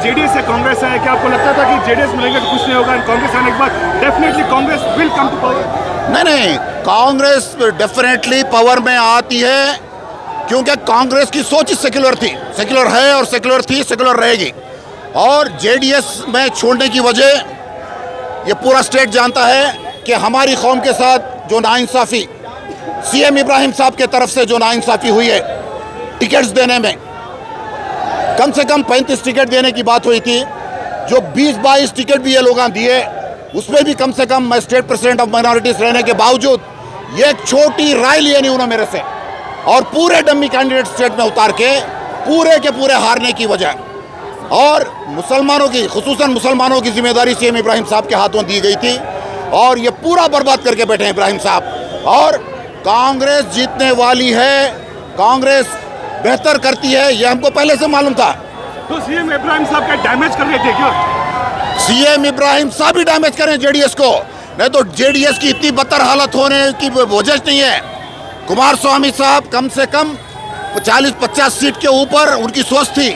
JDS से कांग्रेस है, क्या आपको लगता था कि जेडीएस मिलेंगे तो कुछ नहीं होगा, कांग्रेस आने के बाद definitely Congress will come to power? नहीं, कांग्रेस डेफिनेटली पावर में आती है, क्योंकि कांग्रेस की सोच सेक्युलर थी, सेक्युलर है और सेक्युलर थी, सेक्युलर रहेगी। और जेडीएस में छोड़ने की वजह ये पूरा स्टेट जानता है कि हमारी कौम के साथ जो नाइंसाफ़ी सीएम इब्राहिम साहब के तरफ से जो नाइंसाफ़ी हुई है टिकट्स देने में, कम से कम 35 टिकट देने की बात हुई थी, जो 20-22 टिकट भी ये लोग दिए, उसमें भी कम से कम मैं स्टेट प्रेसिडेंट ऑफ माइनॉरिटीज़ रहने के बावजूद ये एक छोटी राय लिए नहीं उन्होंने मेरे से, और पूरे डम्मी कैंडिडेट स्टेट में उतार के पूरे हारने की वजह, और मुसलमानों की, खुसूसन मुसलमानों की जिम्मेदारी सीएम इब्राहिम साहब के हाथों दी गई थी, और ये पूरा बर्बाद करके बैठे हैं इब्राहिम साहब। और कांग्रेस जीतने वाली है, कांग्रेस बेहतर करती है, ये हमको पहले से मालूम था। तो सीएम इब्राहिम साहब का डैमेज कर रहे थे क्या? सीएम इब्राहिम साहब ही डैमेज करें जेडीएस को, नहीं तो जेडीएस की इतनी बदतर हालत होने की वजह नहीं है। कुमार स्वामी साहब कम से कम 40-50 सीट के ऊपर उनकी सोच थी,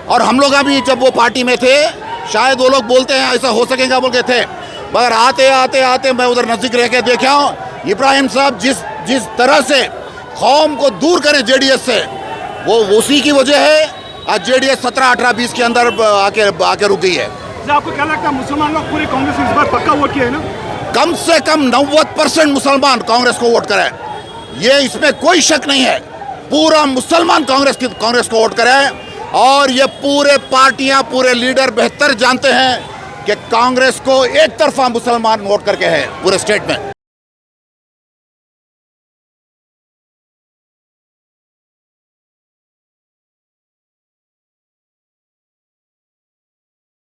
और हम लोग अभी जब वो पार्टी में थे शायद वो लोग बोलते हैं ऐसा हो सकेगा बोल के थे, मगर आते आते आते मैं उधर नज़दीक रह के देखा हूँ, इब्राहिम साहब जिस तरह से कौम को दूर करें जेडीएस से, वो उसी की वजह है आज जेडीएस 17-18-20 के अंदर आके रुक गई है। आपको क्या लगता है मुसलमान लोग पूरे कांग्रेस इस बार पक्का वोट किया है ना? कम से कम 90% मुसलमान कांग्रेस को वोट करें, ये इसमें कोई शक नहीं है। पूरा मुसलमान कांग्रेस को वोट करें, और ये पूरे पार्टियां, पूरे लीडर बेहतर जानते हैं कि कांग्रेस को एक तरफा मुसलमान वोट करके है पूरे स्टेट में।